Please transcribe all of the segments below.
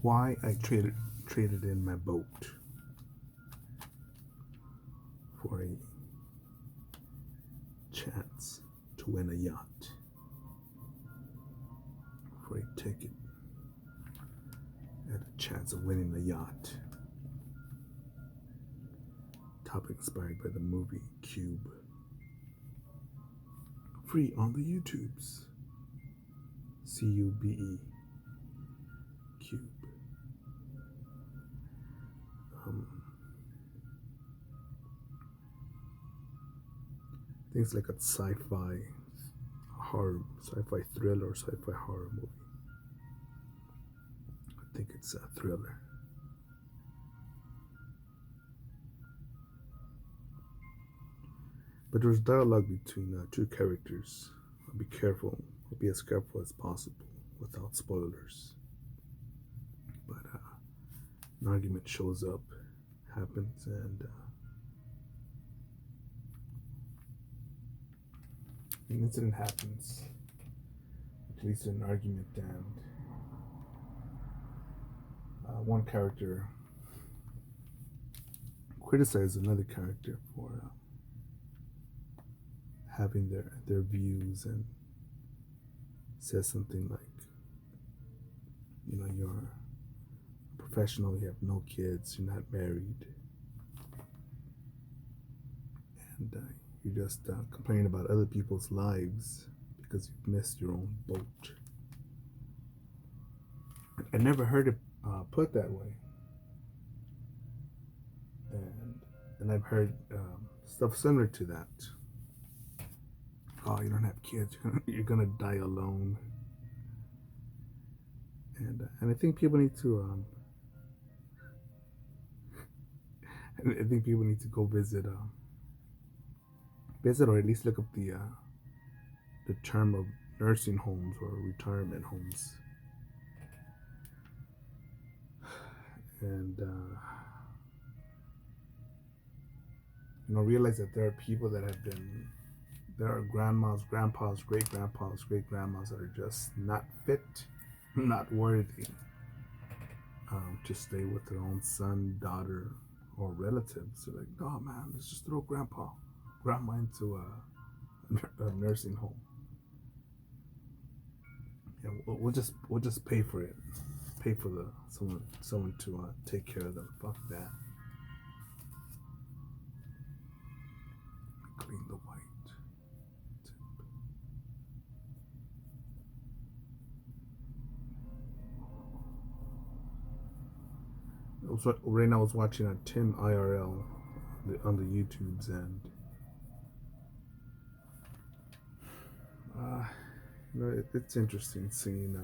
why I traded in my boat for a chance to win a yacht, for a ticket and a chance of winning a yacht. Topic inspired by the movie Cube. Free on the YouTubes. CUBE. Cube. Things like a sci-fi horror, sci-fi thriller, or sci-fi horror movie. I think it's a thriller. But there's dialogue between two characters. Be careful. Be as careful as possible without spoilers. But an argument shows up, happens, and an incident happens, which leads to an argument, and one character criticizes another character for having their views, and says something like, you're a professional, you have no kids, you're not married, and you're just complaining about other people's lives because you've missed your own boat. I never heard it put that way, and I've heard stuff similar to that. Oh, you don't have kids, you're gonna die alone. And I think people need to I think people need to go visit or at least look up the term of nursing homes or retirement homes, and realize that there are people that there are grandmas, grandpas, great grandpas, great grandmas that are just not fit, not worthy to stay with their own son, daughter, or relatives. They're like, oh man, let's just throw grandma into a nursing home. Yeah, we'll just pay for it, pay for someone to take care of them. Fuck that. Clean the white. Right now I was watching a Tim IRL on the YouTubes, and it's interesting seeing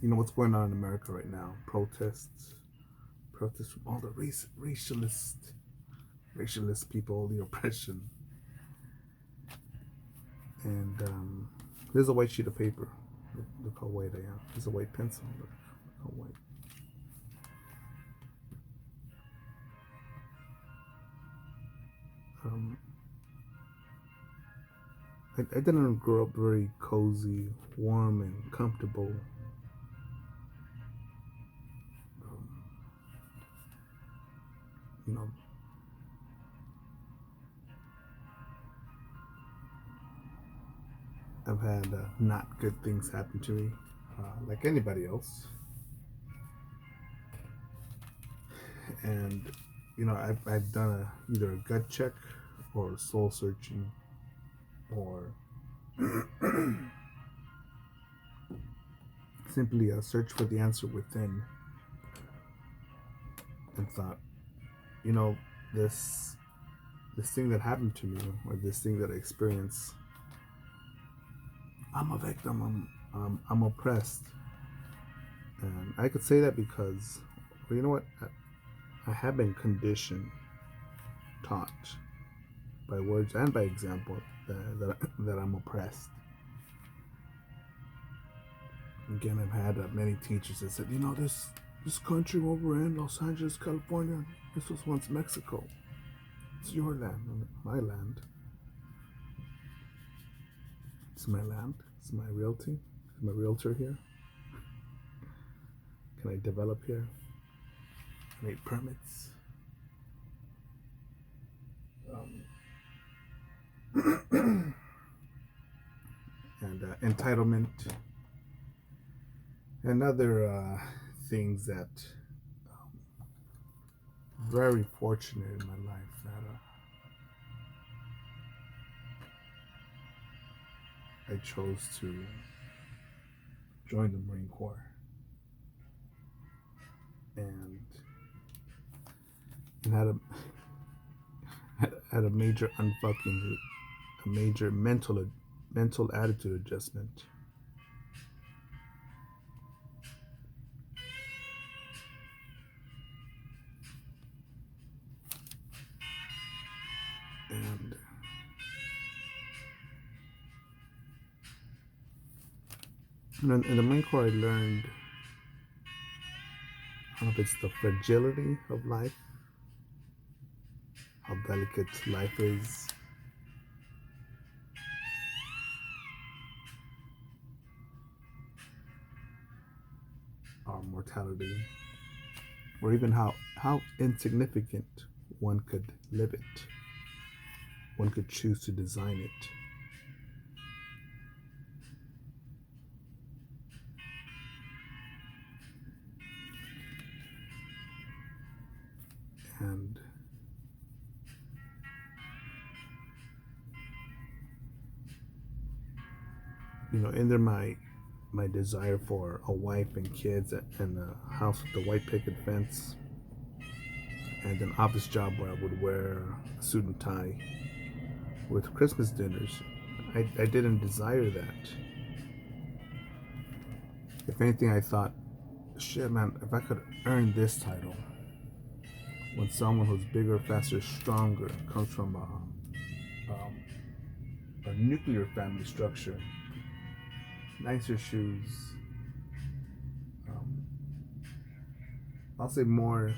what's going on in America right now. Protests from all the racialist people, the oppression. And there's a white sheet of paper. Look how white I am. There's a white pencil. Look how white. I didn't grow up very cozy, warm, and comfortable. I've had not good things happen to me, like anybody else. And I've done either a gut check or soul searching, or simply a search for the answer within, and thought, this thing that happened to me, or this thing that I experienced, I'm a victim. I'm oppressed, and I could say that because, well, you know what? I have been conditioned, taught by words and by example that I'm oppressed. Again, I've had many teachers that said, this country where we're in, Los Angeles, California, this was once Mexico. It's your land, my land. It's my land. It's my realty. It's my realtor here. can I develop here? I need permits. And entitlement and other things that very fortunate in my life that I chose to join the Marine Corps, and had a had a major unfucking a major mental attitude adjustment. And in the Marine Corps, I learned, I don't know if it's the fragility of life, how delicate life is, our mortality, or even how insignificant one could live it. One could choose to design it. And in there my desire for a wife and kids and a house with a white picket fence and an office job where I would wear a suit and tie with Christmas dinners. I didn't desire that. If anything, I thought, shit, man, if I could earn this title when someone who's bigger, faster, stronger comes from a nuclear family structure, nicer shoes, I'll say more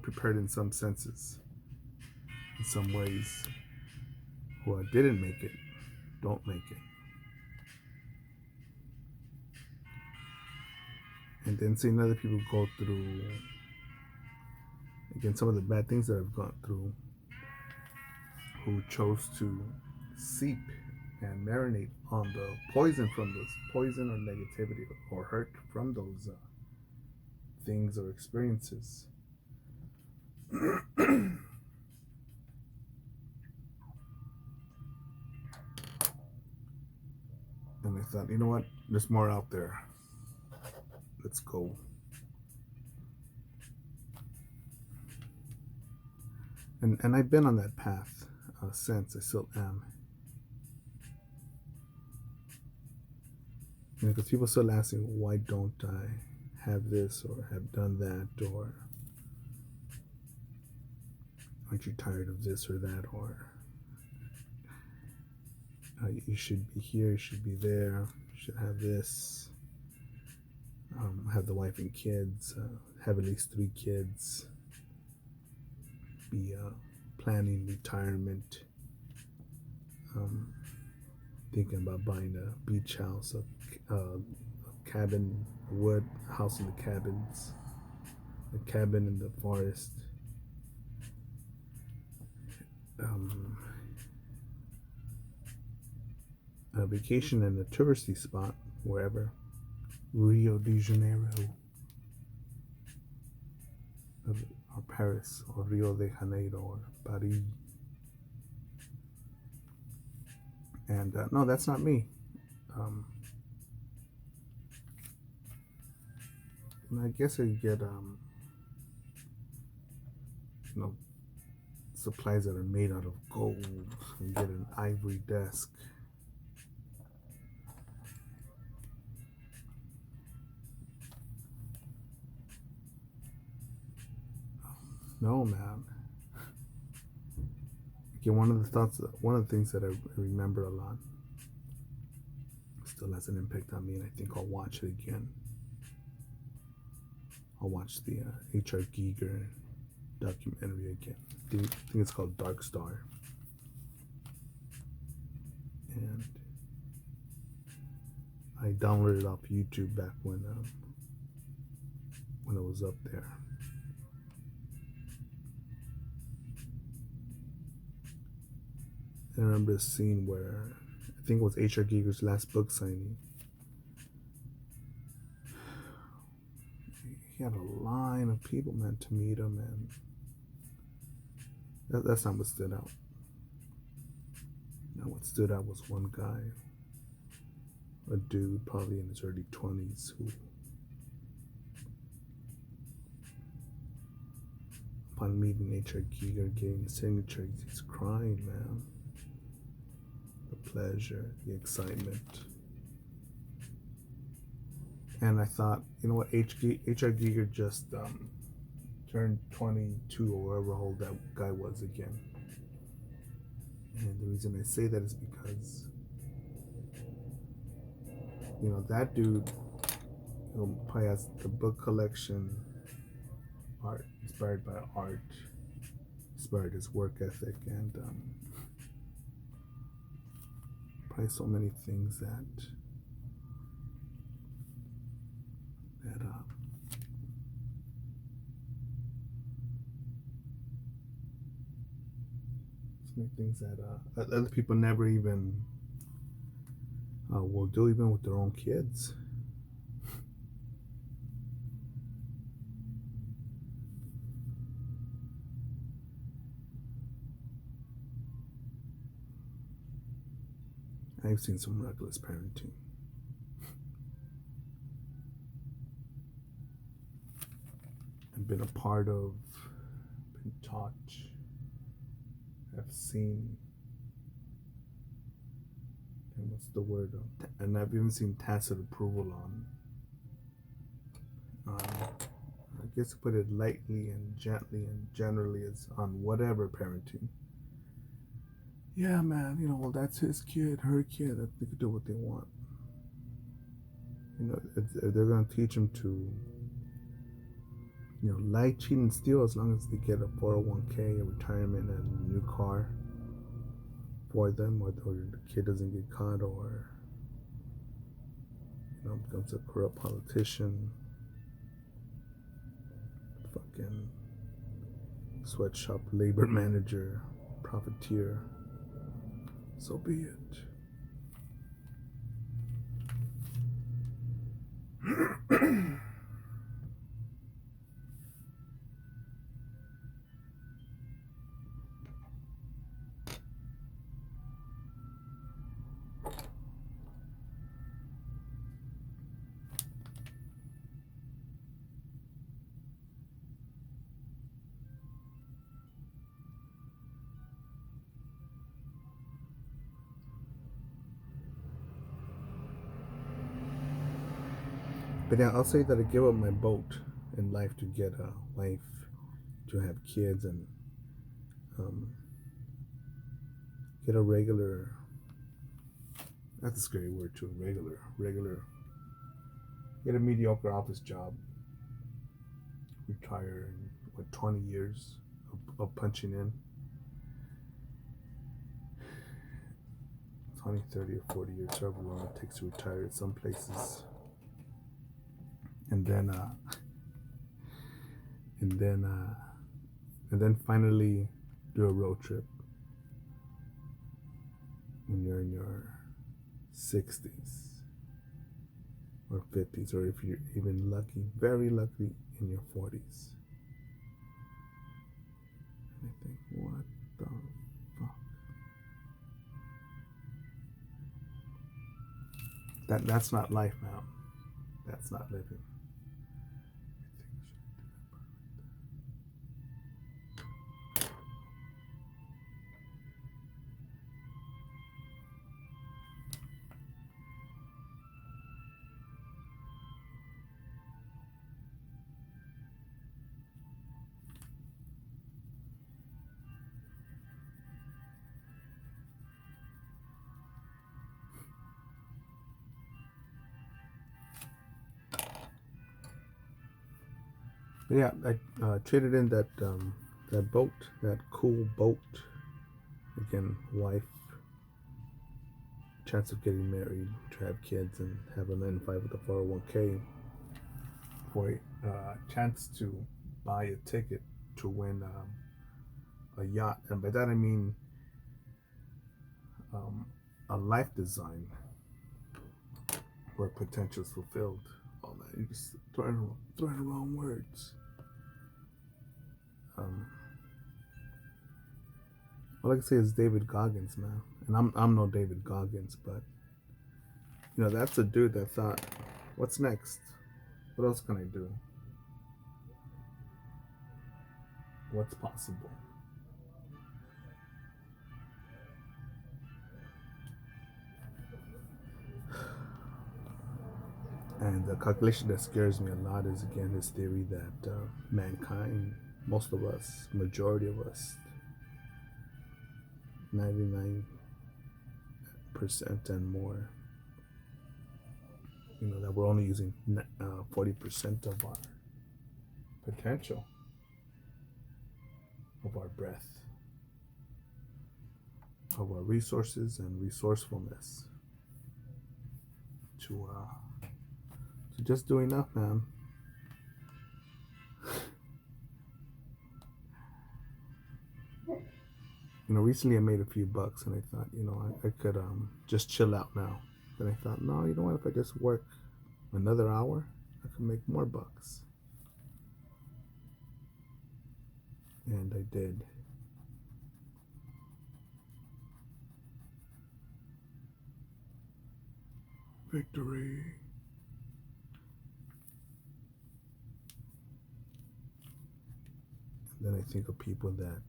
prepared in some senses, in some ways, who didn't make it, don't make it. And then seeing other people go through, again, some of the bad things that I've gone through, who chose to seep and marinate on the poison from those poison or negativity or hurt from those things or experiences. And I thought, you know what? There's more out there. Let's go. And I've been on that path since. I still am. Because people still asking, why don't I have this or have done that, or aren't you tired of this or that, or you should be here, you should be there, you should have this, have the wife and kids, have at least 3 kids, be planning retirement, thinking about buying a beach house, a cabin, a wood house in the cabins, a cabin in the forest, a vacation in a touristy spot, wherever, Rio de Janeiro, or Paris, or Rio de Janeiro, or Paris. And no, that's not me. And I guess I get supplies that are made out of gold, and get an ivory desk. No, man. Again, one of the things that I remember a lot, still has an impact on me, and I think I'll watch it again. I'll watch the H.R. Giger documentary again. I think it's called Dark Star. And I downloaded it off YouTube back when when I was up there. And I remember a scene where I think it was H.R. Giger's last book signing. He had a line of people, man, to meet him, and that's not what stood out. Now, what stood out was one guy, a dude probably in his early 20s, who, upon meeting H.R. Giger, getting the signature, he's crying, man. The pleasure, the excitement. And I thought, you know what, H.R. Giger just turned 22 or whatever old that guy was again. And the reason I say that is because, you know, that dude, you know, probably has the book collection, art, inspired by art, inspired his work ethic, and probably so many things that other people never even will do, even with their own kids. I've seen some reckless parenting. I've been a part of, been taught, I've seen, and what's the word? And I've even seen tacit approval on, I guess to put it lightly and gently and generally, is on whatever parenting. Yeah, man, you know, well, that's his kid, her kid, they can do what they want. You know, if they're going to teach them to, you know, lie, cheat, and steal, as long as they get a 401k, a retirement, and a new car for them, or the kid doesn't get caught, or, you know, becomes a corrupt politician, fucking sweatshop labor manager, profiteer, so be it. But yeah, I'll say that I give up my boat in life to get a wife, to have kids, and get a regular, that's a scary word too, regular, get a mediocre office job, retire in, 20 years of punching in, 20, 30, or 40 years, however long it takes to retire at some places. And then finally do a road trip when you're in your 60s or 50s, or if you're even lucky, very lucky, in your 40s. And I think, what the fuck? That's not life, man. That's not living. But yeah, I traded in that boat, that cool boat, again, wife, chance of getting married, to have kids, and have a 9 to 5 with a 401k for chance to buy a ticket to win a yacht, and by that I mean um, a life design where potential is fulfilled. Oh man, you just throwing the wrong words. Um, all I can say is David Goggins, man, and I'm no David Goggins, but that's a dude that thought, what's next? What else can I do? What's possible? And the calculation that scares me a lot is again his theory that mankind, most of us, majority of us, 99% and more, that we're only using 40% of our potential, of our breath, of our resources and resourcefulness to just do enough, man. Recently I made a few bucks and I thought, I could just chill out now. Then I thought, no, you know what? If I just work another hour, I could make more bucks. And I did. Victory. And then I think of people that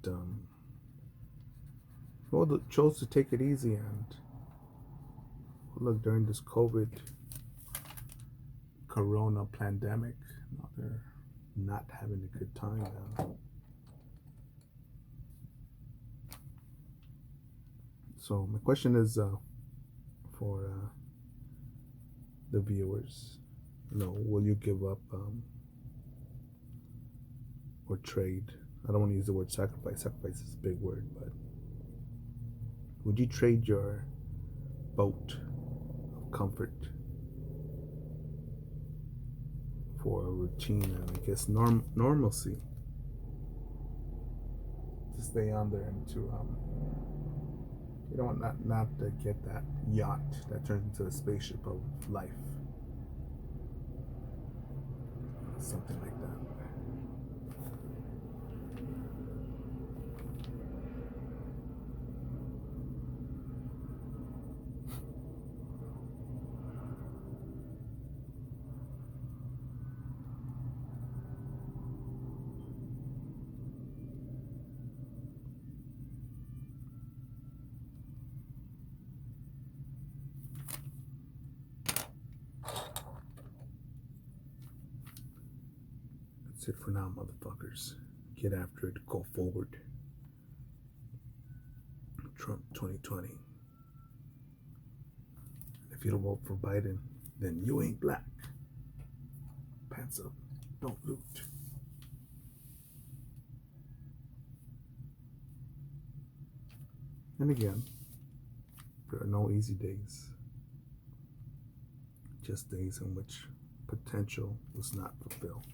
chose to take it easy, and look, during this corona pandemic, they're not having a good time now. So my question is for the viewers, will you give up or trade? I don't want to use the word sacrifice. Sacrifice is a big word, but would you trade your boat of comfort for a routine and I guess normalcy to stay on there and to not to get that yacht that turns into a spaceship of life, something like that. That's it for now, motherfuckers. Get after it. Go forward. Trump 2020. If you don't vote for Biden, then you ain't black. Pants up. Don't loot. And again, there are no easy days. Just days in which potential was not fulfilled.